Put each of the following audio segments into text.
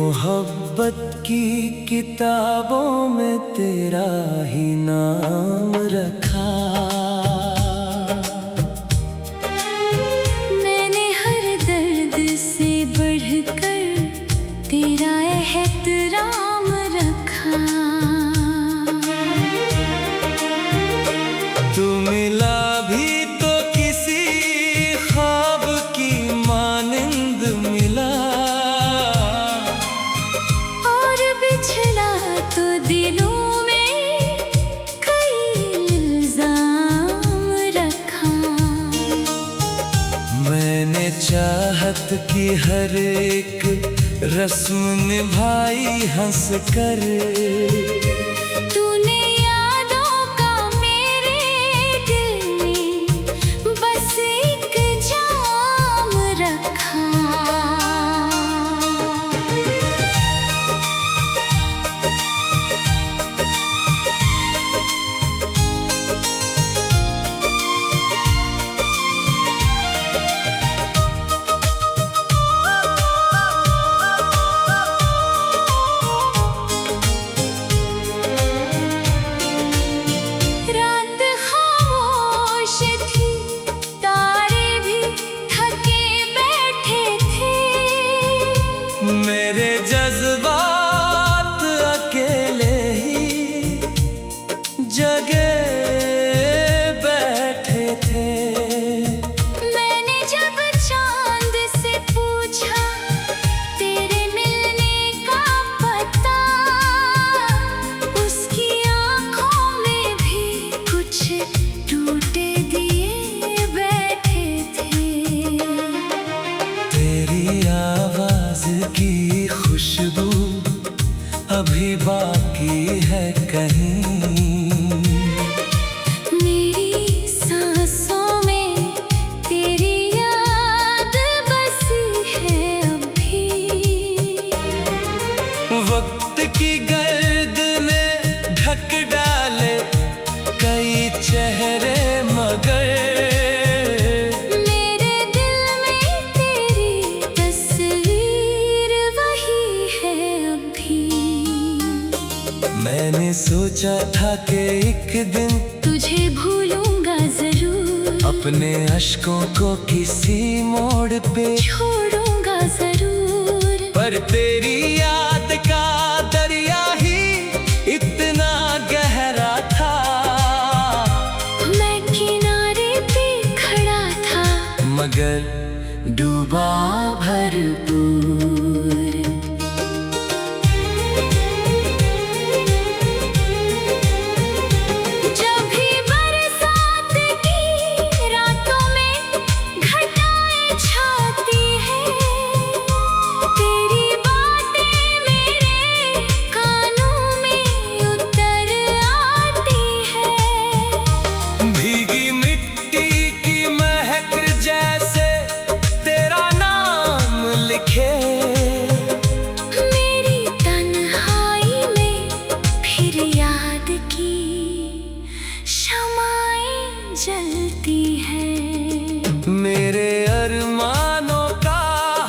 मोहब्बत की किताबों में तेरा ही नाम रखा। मैंने हर दर्द से बढ़कर तेरा एहतराम रखा। तू मिला भी तो किसी ख्वाब की मानिंद मिला, और बिछड़ा तो दिलों में कई इल्जाम रखा। मैंने चाहत की हर एक रस्म निभाई हंस कर। तूने यादों का मेरे दिल में बस एक जाम रखा। मेरे जज्बात अकेले ही जगे बैठे थे। मैंने जब चांद से पूछा तेरे मिलने का पता, उसकी आंखों में भी कुछ टूटे दिए बैठे थे। तेरी आवाज की खुशबू अभी बाकी है कहीं। मेरी सांसों में तेरी याद बसी है अभी। वक्त की गर्द ने ढक डाले कई चेहरे, मगर मेरे दिल में तेरी तस्वीर वही है अभी। मैंने सोचा था कि एक दिन तुझे भूलूंगा जरूर, अपने अश्कों को किसी मोड़ पे छोड़ूंगा जरूर। पर तेरी याद का दरिया ही इतना गहरा था। मैं किनारे पे खड़ा था मगर डूबा भरपूर। जब भी बरसात की रातों में घटाएं छाती है, तेरी बातें मेरे कानों में उतर आती है। भीगी मिट्टी की महक जैसे तेरा नाम लिखे, मेरी तन्हाई में फिर याद की शमाएं जलती हैं। मेरे अरमानों का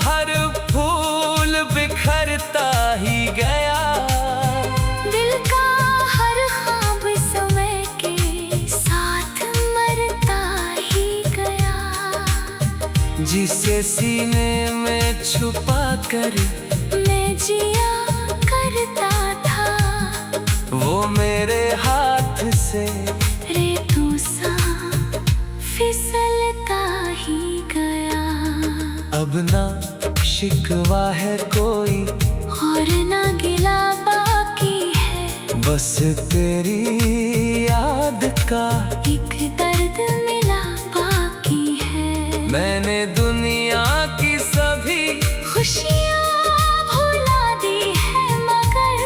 हर फूल बिखरता ही गया। दिल का हर ख्वाब समय के साथ मरता ही गया। जिसे सीने में छुपा कर मैं जिया करता था, वो मेरे हाथ से रेतों सा फिसलता ही गया। अब ना शिकवा है कोई और ना गिला बाकी है, बस तेरी याद का एक दर्द मिला बाकी है। मैंने दुनिया की सभी खुशियाँ भुला दी है, मगर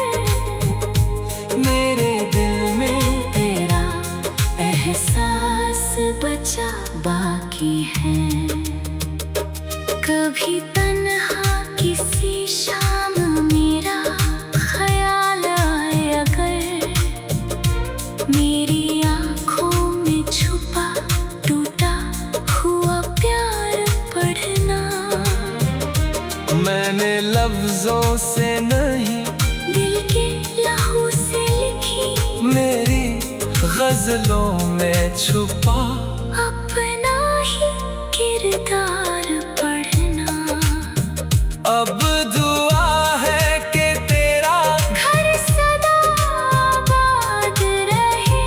मेरे दिल में तेरा एहसास बचा बाकी है। कभी तन्हा किसी शाम मेरा ख्याल आए अगर, मेरी आँखों में छुपा टूटा हुआ प्यार पढ़ना। मैंने लफ्जों से गजलों में छुपा अपना ही किरदार पढ़ना। अब दुआ है कि तेरा घर सदा आबाद रहे।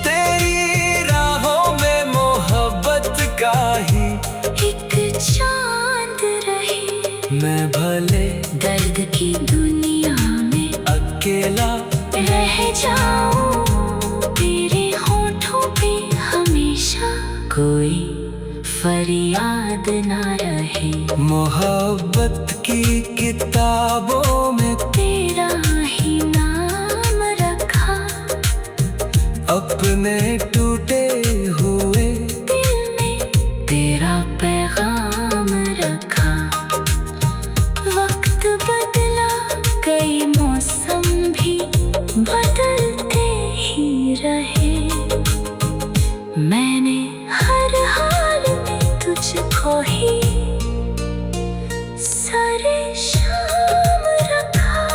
तेरी राहों में मोहब्बत का ही एक चांद रहे। मैं भले दर्द की दुनिया में अकेला रह जाऊं, तेरे होठों पे हमेशा कोई फरियाद ना रहे। मोहब्बत की किताबों में तेरा ही नाम रखा, अपने टूटे हुए दिल में तेरा पैगाम रखा। वक्त बदला, कई मौसम भी बदलते ही रहे। मैंने हर हाल में तुझको ही सारे शाम रखा।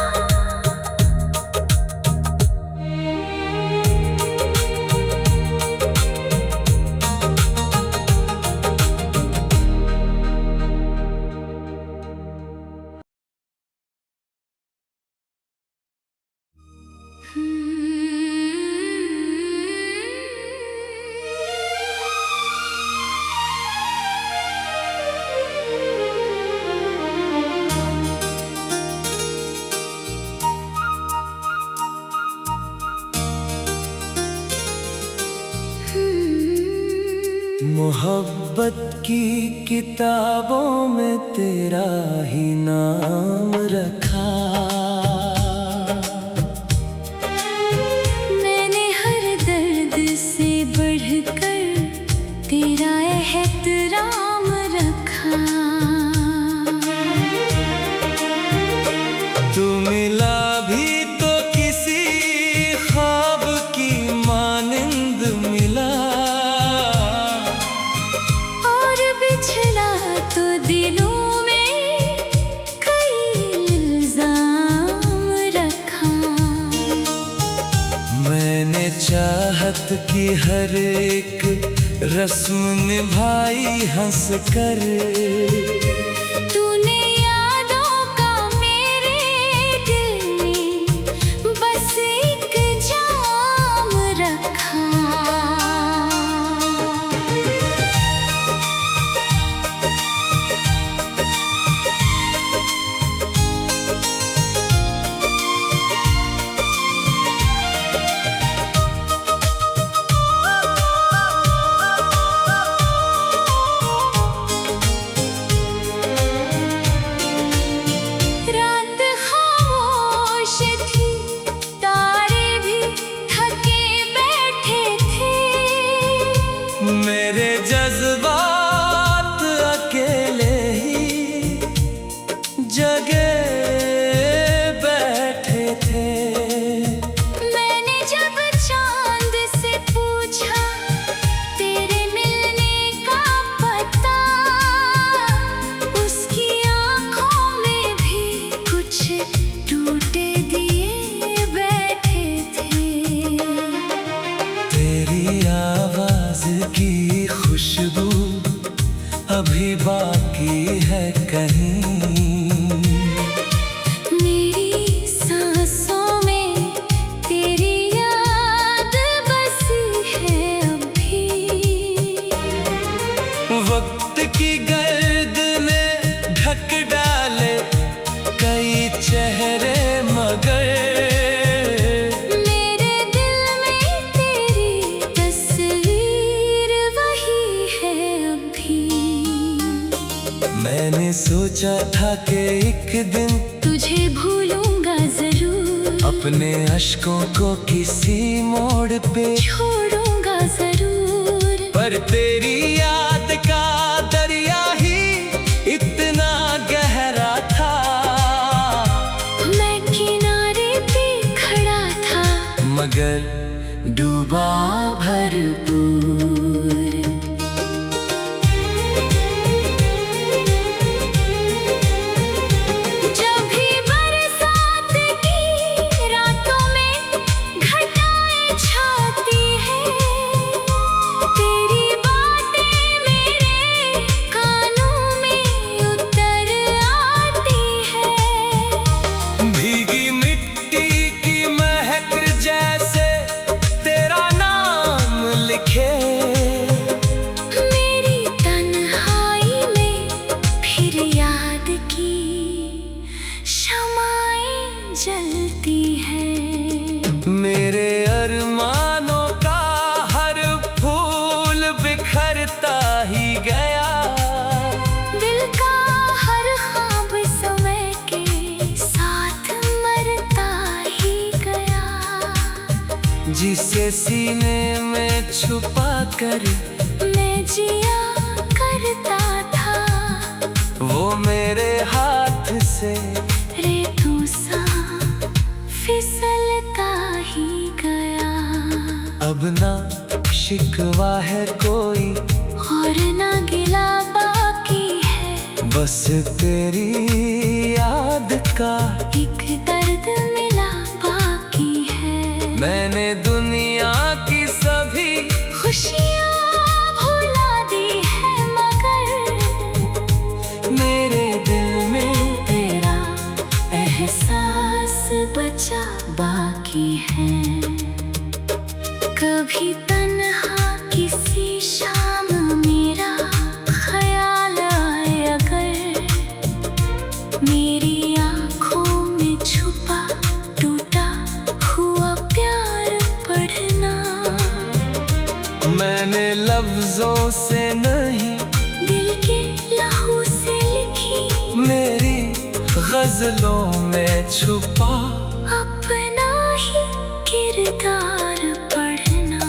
मोहब्बत की किताबों में तेरा ही नाम रखा। मैंने हर दर्द से बढ़कर तेरा एहतराम रखा। तू मिला भी तो किसी ख्वाब की मानिंद मिला, और बिछड़ा तो दिलों में कई इल्जाम रखा। मैंने चाहत की हर एक रस्म निभाई हंस कर। तूने यादों का मेरे दिल में बस एक जाम रखा। रात खामोश थी, तारे भी थके बैठे थे। मेरे जज्बात अकेले ही जगे बैठे थे। मैंने जब चांद से पूछा तेरे मिलने का पता, उसकी आंखों में भी कुछ टूटे दिए बैठे थे। तेरी आवाज की खुशबू अभी बाकी है कहीं। मेरी सांसों में तेरी याद बसी है अभी। वक्त की गर्द में ढक डाले कई चेहरे मगर मेरे दिल में तेरी तस्वीर वही है अभी। मैंने सोचा था कि एक दिन तुझे भूलूंगा जरूर, अपने अश्कों को किसी मोड़ पे छोड़ूंगा जरूर। पर तेरी याद का दरिया ही इतना गहरा था। मैं किनारे पे खड़ा था, मगर डूबा भरपूर। जब भी बरसात की रातों में घटाएं छा बढ़ता ही गया। दिल का हर ख्वाब समय के साथ मरता ही गया। जिसे सीने में छुपा कर मैं जिया करता था, वो मेरे हाथ से रेतों सा फिसलता ही गया। अब ना शिकवा है कोई और ना गिला बाकी है, बस तेरी याद का एक दर्द मिला बाकी है। मैंने दुनिया की सभी खुशियाँ भुला दी है, मगर मेरे दिल में तेरा एहसास बचा बाकी है। कभी तन्हा किसी शाम मेरा ख्याल आए अगर, मेरी आँखों में छुपा टूटा हुआ प्यार पढ़ना। मैंने लफ्जों से नहीं दिल के लहू से लिखी, मेरी गजलों में छुपा अपना ही किरदार पढ़ना।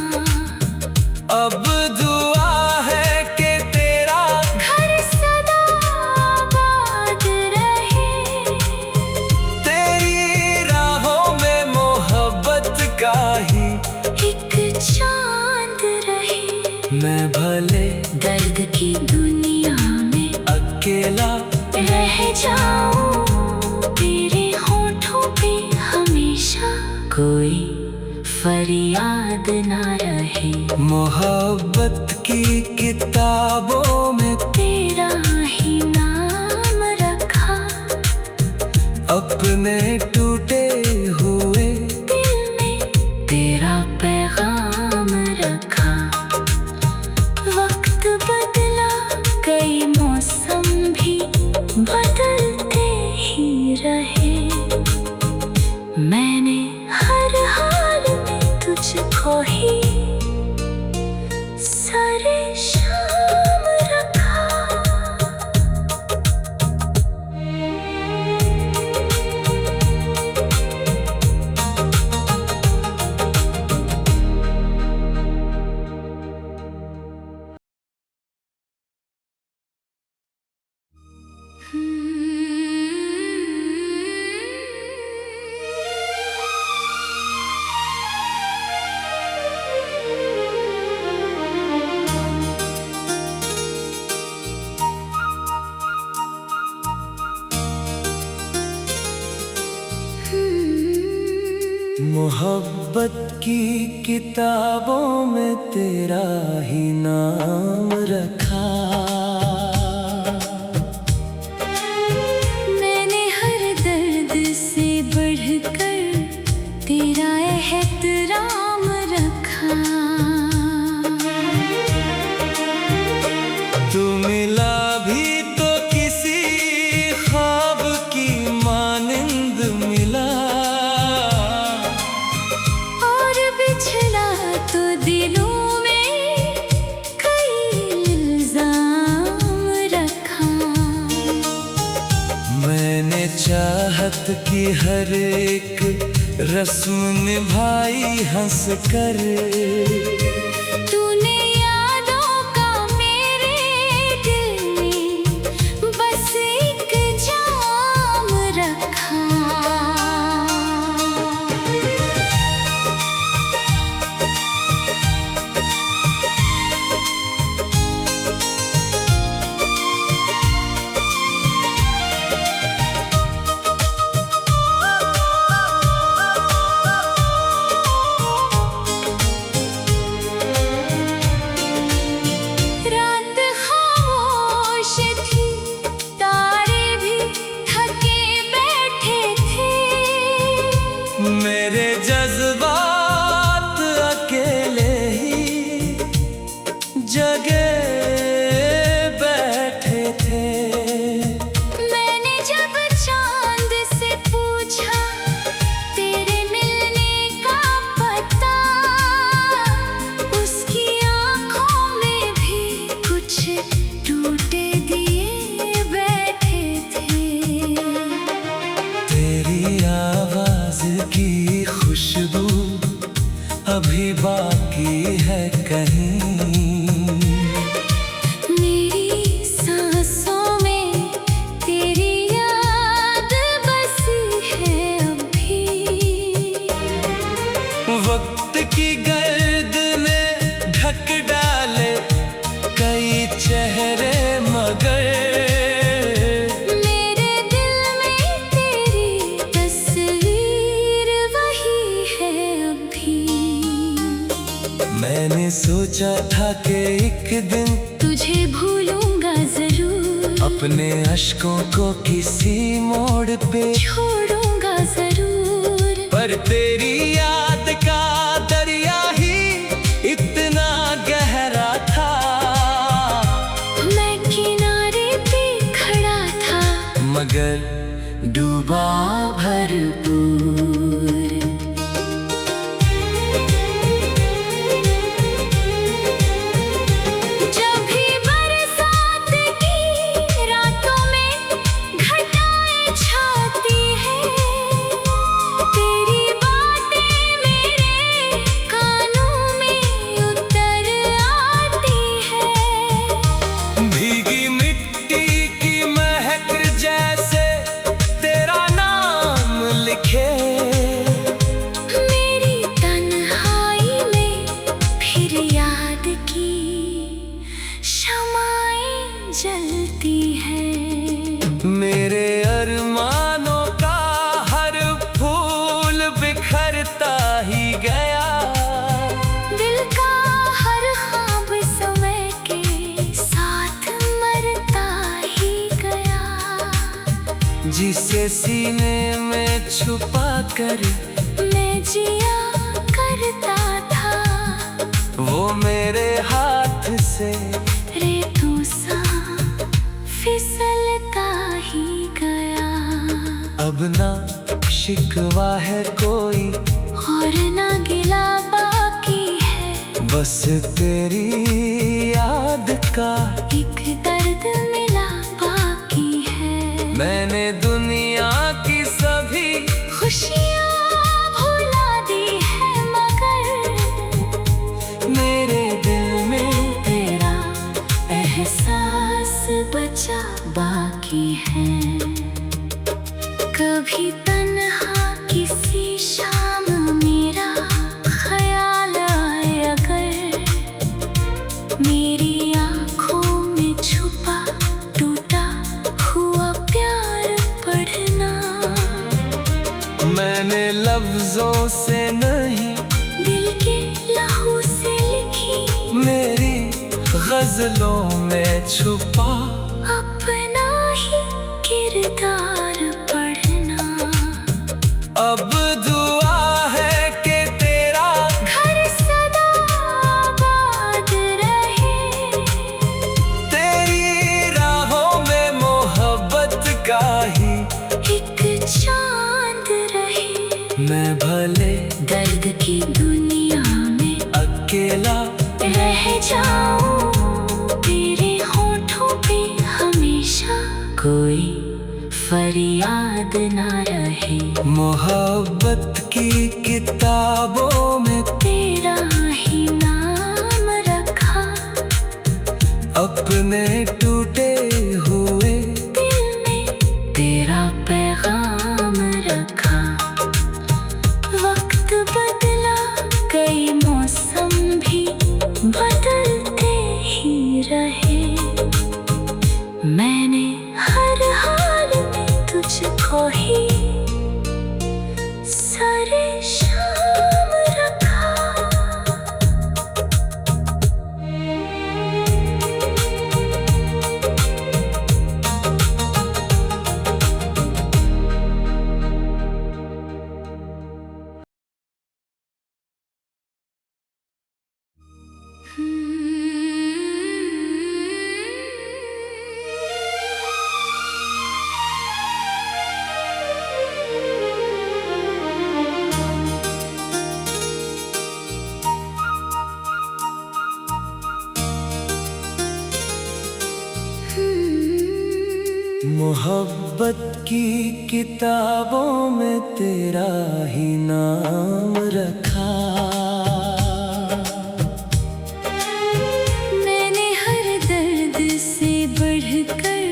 अब दुआ है कि तेरा घर सदा आबाद रहे, तेरी राहों में मोहब्बत का ही एक चांद रहे। मैं भले दर्द की दुनिया में अकेला रह जाऊं, तेरे होठों पे हमेशा कोई फरियाद ना रहे। मोहब्बत की किताबों में तेरा ही नाम रखा, अपने टूटे हुए दिल में तेरा पैगाम रखा। वक्त बदला, कई मौसम भी बदलते ही रहे। मैंने हर हाल में तुझको ही सारे शाम रखा। मोहब्बत की किताबों में तेरा ही नाम रखा। मैंने हर दर्द से बढ़कर तेरा एहतराम रखा। तू मिला भी तो किसी ख्वाब की मानिंद मिला, और बिछला तो दिलों में कई इल्जाम रखा। मैंने चाहत की हर एक रस्म निभाई हंस कर। तूने यादों का मेरे दिल में बस एक जाम रखा। रात खामोश थी, तारे भी थके बैठे थे। मेरे जज्बात अकेले ही जगे बैठे थे। मैंने जब चांद से पूछा तेरे मिलने का पता, उसकी आंखों में भी सोचा था कि एक दिन तुझे भूलूंगा जरूर, अपने अश्कों को किसी मोड़ पे छोड़ूंगा जरूर। पर तेरी याद का दरिया ही इतना गहरा था, मैं किनारे पे खड़ा था मगर डूबा भरपूर। जब भी बरसात की रातों में घटाएं छाती है, तेरी बातें मेरे कानों में उतर आती है। भीगी मिट्टी की महक जैसे तेरा नाम लिखे, मेरी तन्हाई में फिर याद की शमाएं जलती हैं। मेरे अरमानों का हर फूल बिखरता ही गया, दिल का हर ख्वाब समय के साथ मरता ही गया। जिसे सीने में छुपा कर मैं जिया करता था, वो मेरे हाथ से रेतों सा फिसलता ही गया। अब ना शिकवा है कोई और ना गिला बाकी है, बस तेरी याद का एक दर्द मिला बाकी है। मैंने दुनिया की सभी खुशियाँ भुला दी है, मगर मेरे दिल में तेरा एहसास बचा बाकी है। कभी तन्हा किसी शाम मेरा ख्याल आए अगर, मेरी आँखों में छुपा टूटा हुआ प्यार पढ़ना। मैंने लफ्जों से नहीं दिल के लहू से लिखी मेरी गजलों में छुपा अपना ही किरदार पढ़ना। अब दुआ है कि तेरा घर सदा आबाद रहे, तेरी राहों में मोहब्बत का ही एक चांद रहे। मैं भले दर्द की दुनिया में अकेला रह जाऊं, तेरे होठों पे हमेशा कोई फरियाद ना रहे। मोहब्बत की किताबों में तेरा ही नाम रखा, अपने टूटे हुए दिल में तेरा पैगाम रखा। वक्त बदला, कई मौसम भी बदलते ही रहे, मैंने हर हाल में तुझको ही सारे शाम रखा। मोहब्बत की किताबों में तेरा ही नाम रखा। मैंने हर दर्द से बढ़कर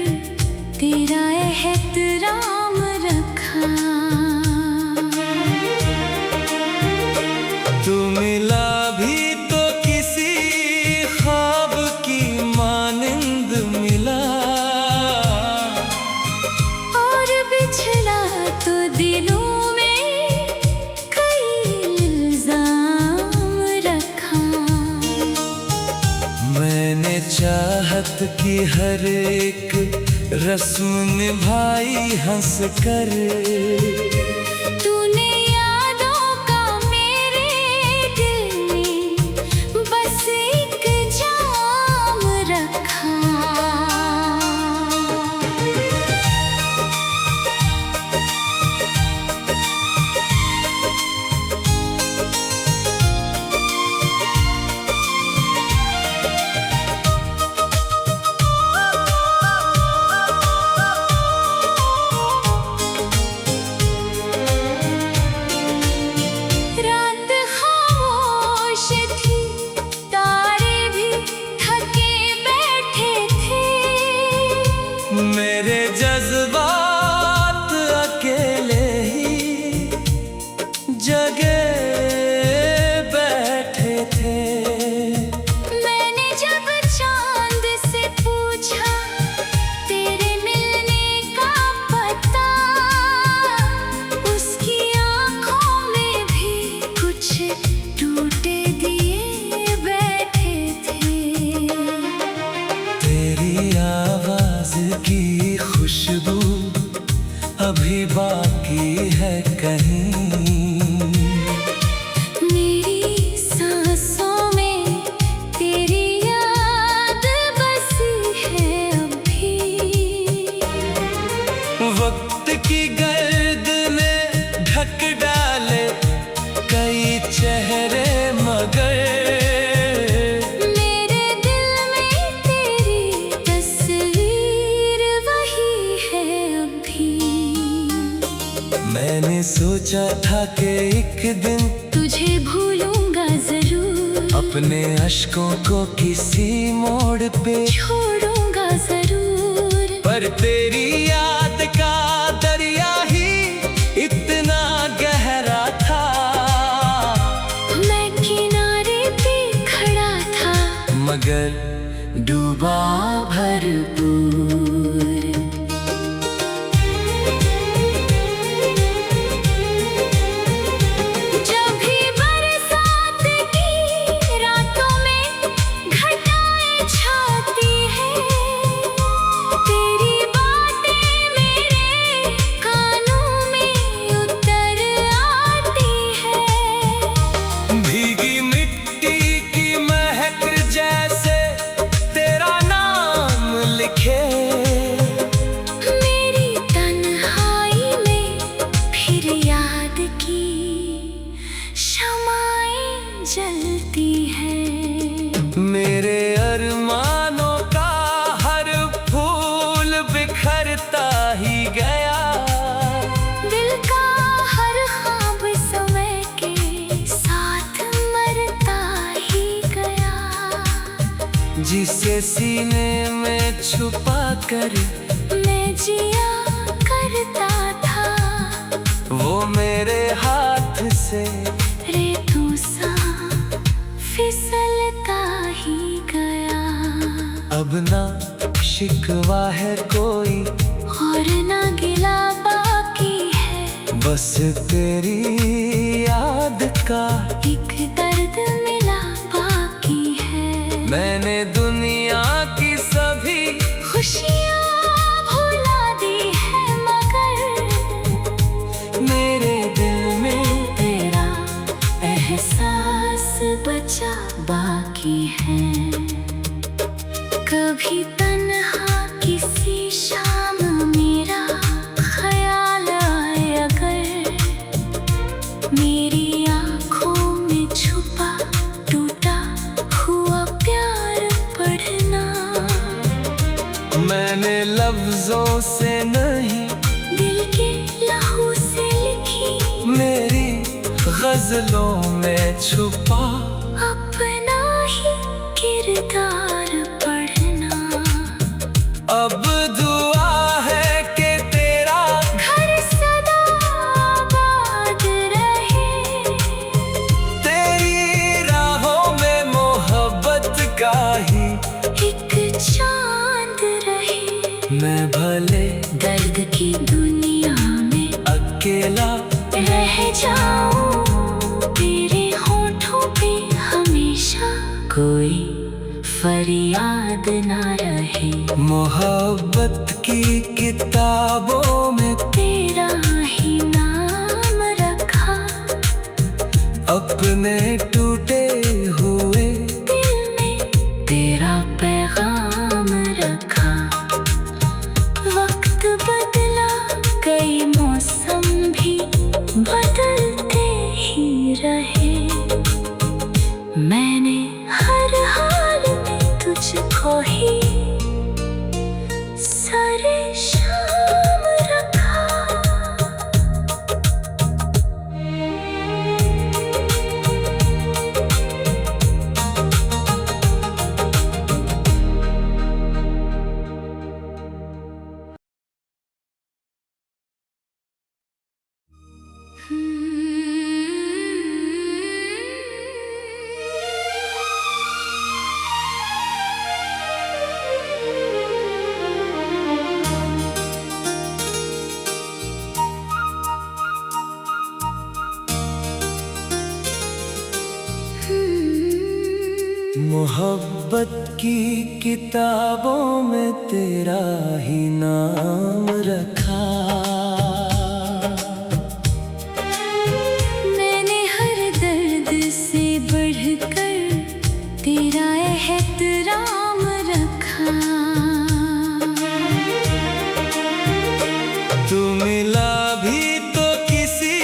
तेरा एहतराम रखा। तू मिला भी तो किसी ख्वाब की मानिंद मिला, और बिछड़ा तो दिलों में कई इल्जाम मैंने चाहत की हर एक रस्म निभाई हंस कर। तूने यादों का मेरे दिल में बस एक जाम रखा। मेरे जज्बात अकेले ही जगे बैठे थे। मैंने जब चांद से पूछा तेरे मिलने का पता, उसकी आंखों में भी कुछ टूटे दिए बैठे थे। तेरी आवाज की खुशबू अभी बाकी है कहीं। मेरी सांसों में तेरी याद बसी है अभी। वक्त की गर्द में ढक डाले कई चेहरे मगर मैंने सोचा था कि एक दिन तुझे भूलूंगा जरूर, अपने अश्कों को किसी मोड़ पे छोड़ूंगा जरूर। पर तेरी याद का दरिया ही इतना गहरा था। मैं किनारे पे खड़ा था मगर डूबा भरपूर। मेरी तन्हाई में फिर याद की शमाएं जलती हैं। मेरे अरमानों का हर फूल बिखरता ही गया। दिल का हर ख्वाब समय के साथ मरता ही गया। जिसे सीने में छुपा कर मैं जिया करता था, वो मेरे हाथ से रेतों सा फिसलता ही गया। अब ना शिकवा है कोई और ना गिला बाकी है, बस तेरी याद का एक दर्द मिला बाकी है। मैंने दुनिया की सभी खुशियाँ भुला दी है मगर मेरे दिल में तेरा एहसास बचा बाकी है। कभी तन्हा किसी शाम मेरा ख्याल आए अगर, मेरी आँखों में छुपा टूटा हुआ प्यार पढ़ना। मैंने लफ्जों से नहीं दिल के लहू से लिखी मेरी गजलों में छुपा अपना ही किरदार पढ़ना। अब दुआ है कि तेरा घर सदा आबाद रहे, तेरी राहों में मोहब्बत का ही एक चांद रहे। मैं भले दर्द की दुनिया में अकेला रह जाऊं, तेरे होठों पे हमेशा कोई फरियाद ना रहे। मोहब्बत की किताबों में तेरा ही नाम रखा, अपने टूटे हुए दिल में तेरा पैगाम रखा। वक्त बदला, कई मौसम भी बदलते ही रहे। मैंने हर हाल में तुझको ही सारे शाम रखा। मोहब्बत की किताबों में तेरा ही नाम रखा। मैंने हर दर्द से बढ़कर तेरा एहतराम रखा। तू मिला भी तो किसी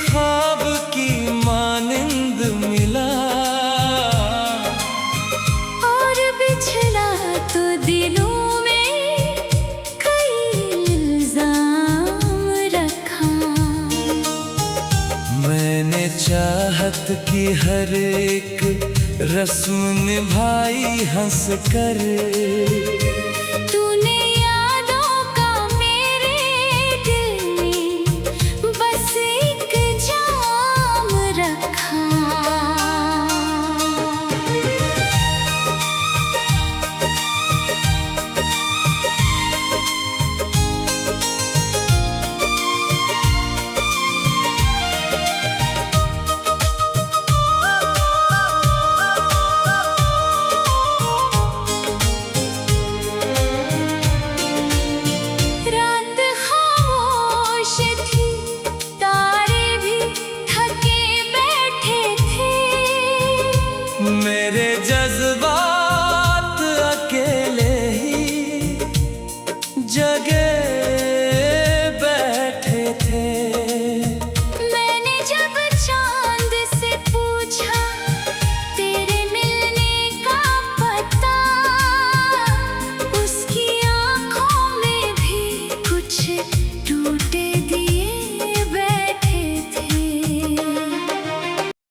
ख्वाब की मानिंद मिला, और बिछड़ा तो दिलों में कई इल्जाम रखा। मैंने चाहत की हर एक रस्म निभाई हंस कर। तूने यादों का मेरे दिल में बस एक जाम रखा। रात खामोश थी, तारे भी थके बैठे थे। मेरे जज्बा